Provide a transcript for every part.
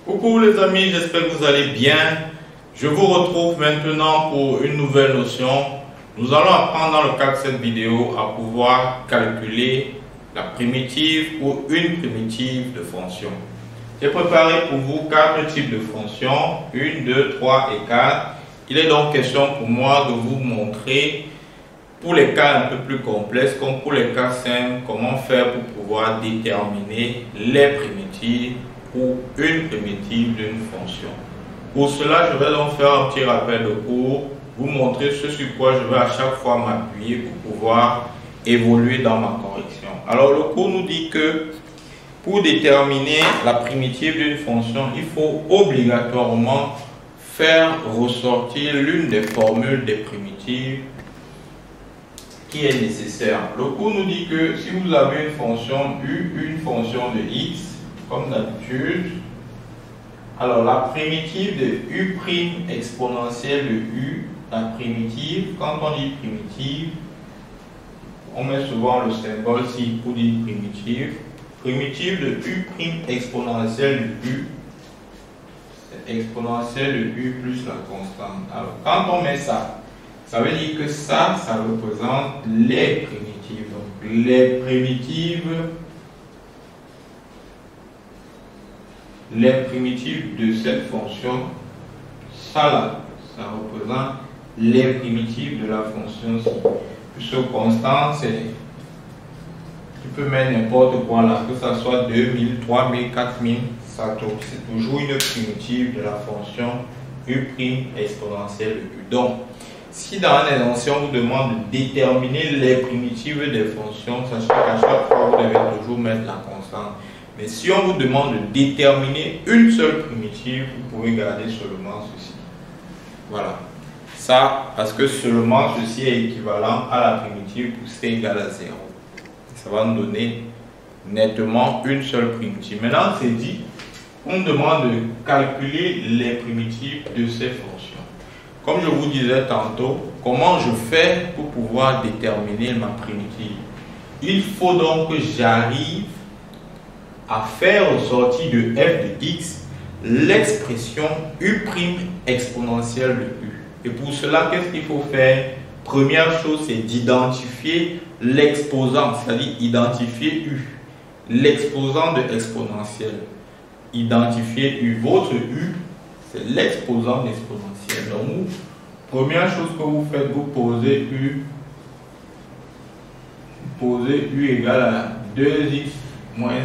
Coucou les amis, j'espère que vous allez bien. Je vous retrouve maintenant pour une nouvelle notion. Nous allons apprendre dans le cadre de cette vidéo à pouvoir calculer la primitive ou une primitive de fonction. J'ai préparé pour vous 4 types de fonctions, 1, 2, 3 et 4. Il est donc question pour moi de vous montrer pour les cas un peu plus complexes comme pour les cas simples, comment faire pour pouvoir déterminer les primitives ou une primitive d'une fonction. Pour cela, je vais donc faire un petit rappel de cours, vous montrer ce sur quoi je vais à chaque fois m'appuyer pour pouvoir évoluer dans ma correction. Alors le cours nous dit que pour déterminer la primitive d'une fonction, il faut obligatoirement faire ressortir l'une des formules des primitives qui est nécessaire. Le cours nous dit que si vous avez une fonction u, une fonction de x, comme d'habitude, alors la primitive de u' exponentielle de u, la primitive, quand on dit primitive, on met souvent le symbole ci pour dire primitive. Primitive de u' exponentielle de u, c'est exponentielle de u plus la constante. Alors quand on met ça, ça veut dire que ça représente les primitives. Donc les primitives de cette fonction, ça là, ça représente les primitives de la fonction ci. Puisque constante, c'est, tu peux mettre n'importe quoi là, que ça soit 2000, 3000, 4000, c'est toujours une primitive de la fonction u' exponentielle de u. Donc, si dans un énoncé on vous demande de déterminer les primitives des fonctions, sachez qu'à chaque fois vous devez toujours mettre la constante. Mais si on vous demande de déterminer une seule primitive, vous pouvez garder seulement ceci. Voilà. Ça, parce que seulement ceci est équivalent à la primitive pour c égale à 0. Ça va nous donner nettement une seule primitive. Maintenant, c'est dit, on demande de calculer les primitives de ces fonctions. Comme je vous disais tantôt, comment je fais pour pouvoir déterminer ma primitive? Il faut donc que j'arrive à faire ressortir de f de x l'expression u' exponentielle de u. Et pour cela, qu'est-ce qu'il faut faire? Première chose, c'est d'identifier l'exposant, c'est-à-dire identifier u, l'exposant de exponentielle. Identifier u, votre u, c'est l'exposant exponentiel. Donc, première chose que vous faites, vous posez u égale à 2x moins 1.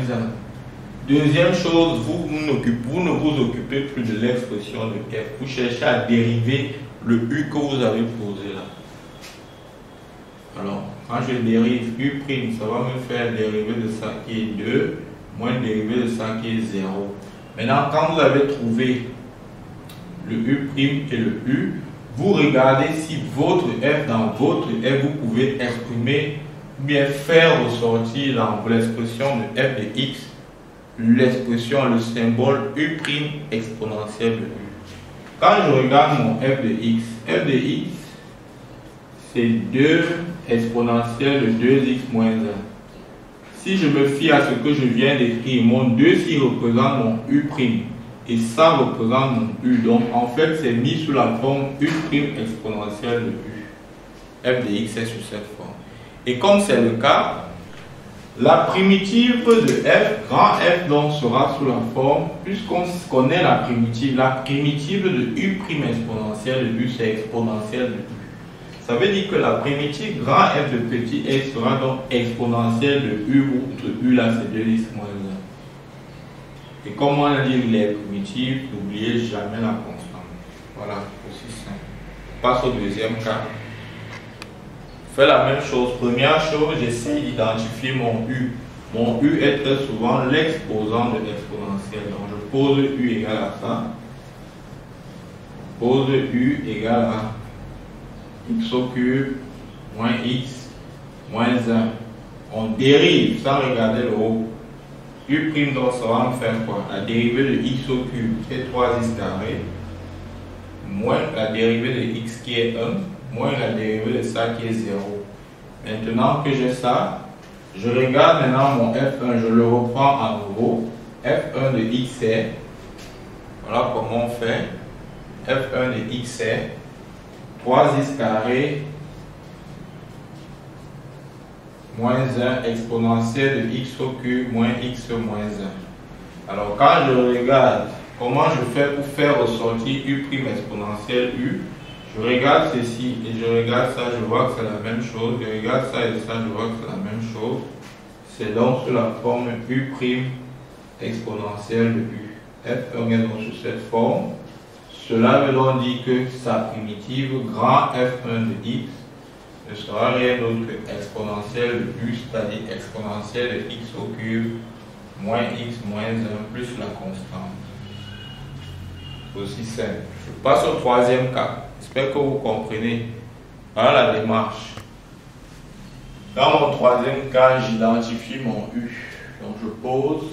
Deuxième chose, vous ne vous occupez plus de l'expression de f. Vous cherchez à dériver le u que vous avez posé là. Alors, quand je dérive u', ça va me faire dériver de ça qui est 2, moins dériver de ça qui est 0. Maintenant, quand vous avez trouvé le u' et le u, vous regardez si votre f, dans votre f, vous pouvez exprimer, bien faire ressortir dans l'expression de f de x, l'expression, le symbole u' exponentielle de u. Quand je regarde mon f de x, c'est 2 exponentielle de 2x moins 1. Si je me fie à ce que je viens d'écrire, mon 2 ici représente mon u' et ça représente mon u. Donc en fait, c'est mis sous la forme u' exponentielle de u. F de x est sous cette forme. Et comme c'est le cas, la primitive de f, grand F donc sera sous la forme, puisqu'on connaît la primitive de u' exponentielle de u, c'est exponentielle de u. Ça veut dire que la primitive grand F de petit x sera donc exponentielle de u, où u là c'est 2x moins 1. Et comme on a dit les primitives, n'oubliez jamais la constante. Voilà, aussi simple. On passe au deuxième cas. Fais la même chose. Première chose, j'essaie d'identifier mon u. Mon u est très souvent l'exposant de l'exponentielle. Donc je pose u égale à ça. Pose u égale à x au cube moins x moins 1. On dérive sans regarder le haut. U' donc ça va me faire quoi? La dérivée de x au cube qui est 3x carré moins la dérivée de x qui est 1 moins la dérivée de ça qui est 0. Maintenant que j'ai ça, je regarde maintenant mon f1, je le reprends à nouveau. f1 de x est Voilà comment on fait. F1 de x est 3x carré moins 1 exponentielle de x au cube moins x moins 1. Alors quand je regarde comment je fais pour faire ressortir u' exponentielle u, je regarde ceci et je regarde ça, je vois que c'est la même chose. Je regarde ça et ça, je vois que c'est la même chose. C'est donc sous la forme u' exponentielle de u. F1 est donc sous cette forme. Cela veut donc dire que sa primitive grand F1 de x ne sera rien d'autre que exponentielle de u, c'est-à-dire exponentielle de x au cube moins x moins 1 plus la constante. Aussi simple. Je passe au troisième cas. J'espère que vous comprenez. Voilà la démarche. Dans mon troisième cas, j'identifie mon u. Donc je pose.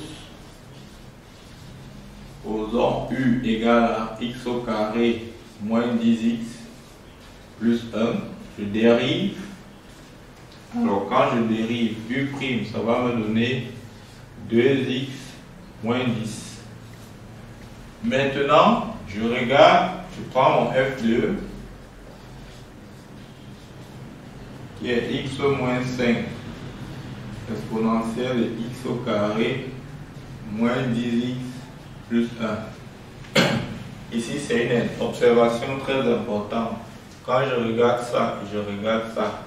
Posons u égale à x au carré moins 10x plus 1. Je dérive. Alors quand je dérive u', ça va me donner 2x moins 10. Maintenant, je regarde, je prends mon f2 qui est x moins 5 exponentielle de x au carré moins 10x plus 1. Ici, c'est une observation très importante. Quand je regarde ça et je regarde ça,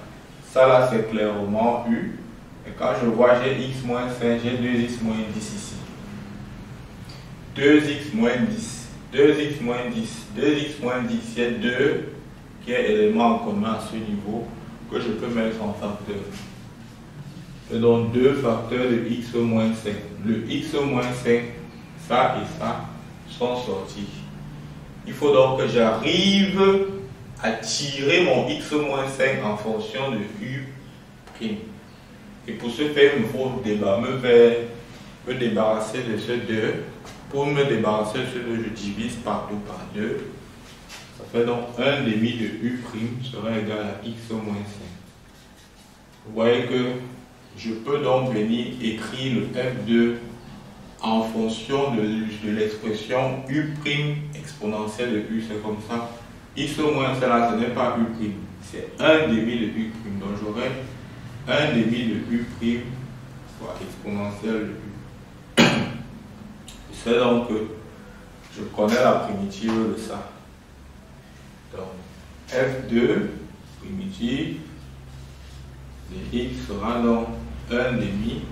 ça là c'est clairement u. Et quand je vois j'ai x moins 5, j'ai 2x moins 10 ici. 2x moins 10, 2x moins 10, 2x moins 10, c'est 2 qui est élément en commun à ce niveau que je peux mettre en facteur. Et donc 2 facteurs de x moins 5. Le x moins 5, ça et ça sont sortis. Il faut donc que j'arrive à tirer mon x moins 5 en fonction de u'. Et pour ce faire, il me faut me débarrasser de ce 2. Pour me débarrasser de ce 2, je divise partout par 2. Ça fait donc 1 demi de u' sera égal à x moins 5. Vous voyez que je peux donc venir écrire le f2 en fonction de l'expression u' exponentielle de u, c'est comme ça. X moins cela, ce n'est pas u', c'est 1 demi de u'. Donc j'aurai 1 demi de u' fois exponentielle de u. C'est donc que je connais la primitive de ça. Donc f2 primitive de x sera donc 1 demi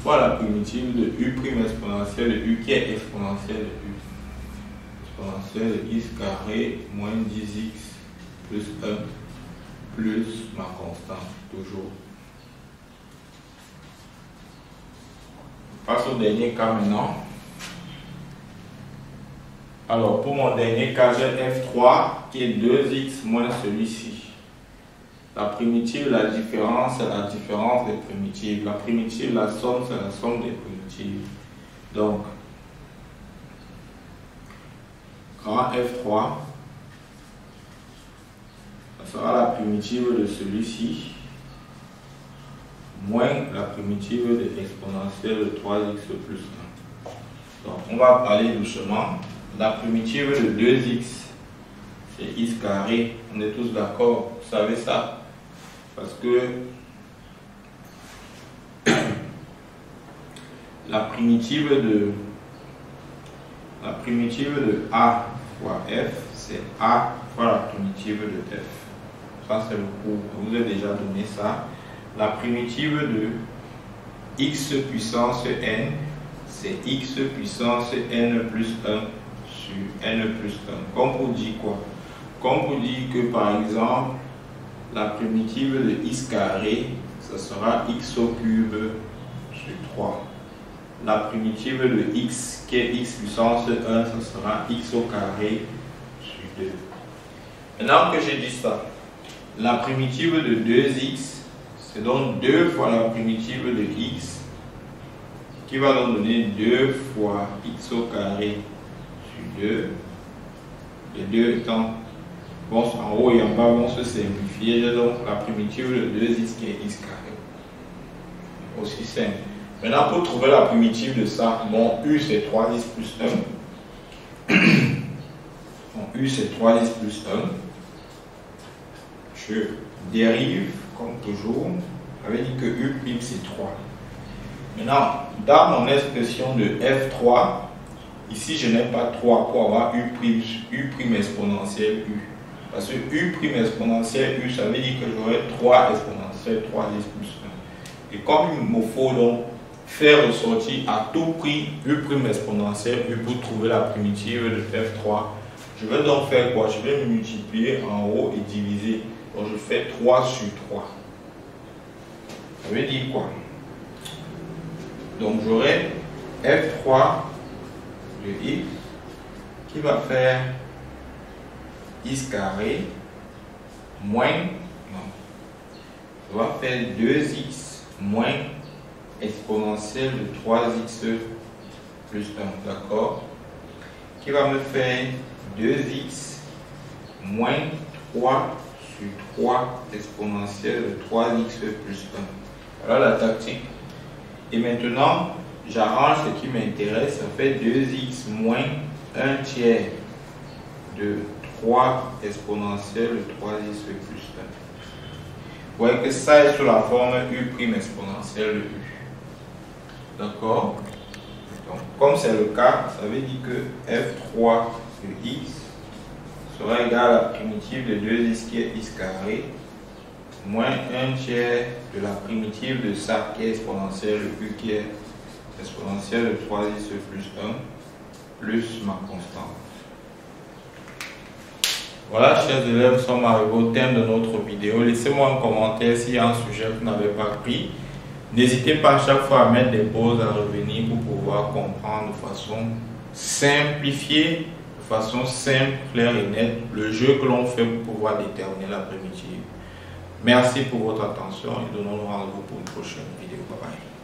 fois la primitive de u' exponentielle de u qui est exponentielle de u. Exponentielle de x carré moins 10x plus 1 plus ma constante, toujours. Je passe au dernier cas maintenant. Alors pour mon dernier cas, j'ai f3 qui est 2x moins celui-ci. La primitive, la différence, c'est la différence des primitives. La primitive, la somme, c'est la somme des primitives. Donc, grand F3, ça sera la primitive de celui-ci, moins la primitive de l'exponentielle de 3x plus 1. Donc, on va parler doucement. La primitive de 2x, c'est x carré. On est tous d'accord, vous savez ça. Parce que la primitive de a fois f, c'est a fois la primitive de f. Ça, c'est le cours. Je vous ai déjà donné ça. La primitive de x puissance n, c'est x puissance n plus 1 sur n plus 1. Comme pour dire quoi? Comme pour dire que, par exemple, la primitive de x carré, ce sera x au cube sur 3. La primitive de x, qui est x puissance 1, ce sera x au carré sur 2. Maintenant que j'ai dit ça, la primitive de 2x, c'est donc 2 fois la primitive de x, qui va donc donner 2 fois x au carré sur 2. Les deux étant en haut et en bas vont se simplifier. J'ai donc la primitive de 2x qui est x carré. Aussi simple. Maintenant, pour trouver la primitive de ça, mon u c'est 3x plus 1. Donc, U c'est 3x plus 1. Je dérive, comme toujours. Ça veut dire que U' c'est 3. Maintenant, dans mon expression de F3, ici je n'ai pas 3 pour avoir U' exponentielle U. Parce que U' exponentielle U, ça veut dire que j'aurai 3 exponentielle 3x plus 1. Et comme il me faut donc faire ressortir à tout prix U' exponentielle U pour trouver la primitive de F3, je vais donc faire quoi? Je vais multiplier en haut et diviser. Donc je fais 3 sur 3. Ça veut dire quoi? Donc j'aurai F3 de x qui va faire x carré moins, non, ça va faire 2x moins exponentielle de 3x plus 1, d'accord? Qui va me faire 2x moins 3 sur 3 exponentielle de 3x plus 1. Voilà la tactique. Et maintenant, j'arrange ce qui m'intéresse, ça fait 2x moins 1 tiers de 3 exponentielle de 3x plus 1. Vous voyez que ça est sous la forme U' exponentielle de U. D'accord? Donc, comme c'est le cas, ça veut dire que F3 de x sera égal à la primitive de 2x qui est x carré moins 1 tiers de la primitive de ça qui est exponentielle de U qui est exponentielle de 3x plus 1 plus ma constante. Voilà, chers élèves, nous sommes arrivés au terme de notre vidéo. Laissez-moi un commentaire s'il y a un sujet que vous n'avez pas pris. N'hésitez pas à chaque fois à mettre des pauses, à revenir pour pouvoir comprendre de façon simplifiée, de façon simple, claire et nette, le jeu que l'on fait pour pouvoir déterminer la primitive. Merci pour votre attention et donnons-nous rendez-vous pour une prochaine vidéo. Bye bye.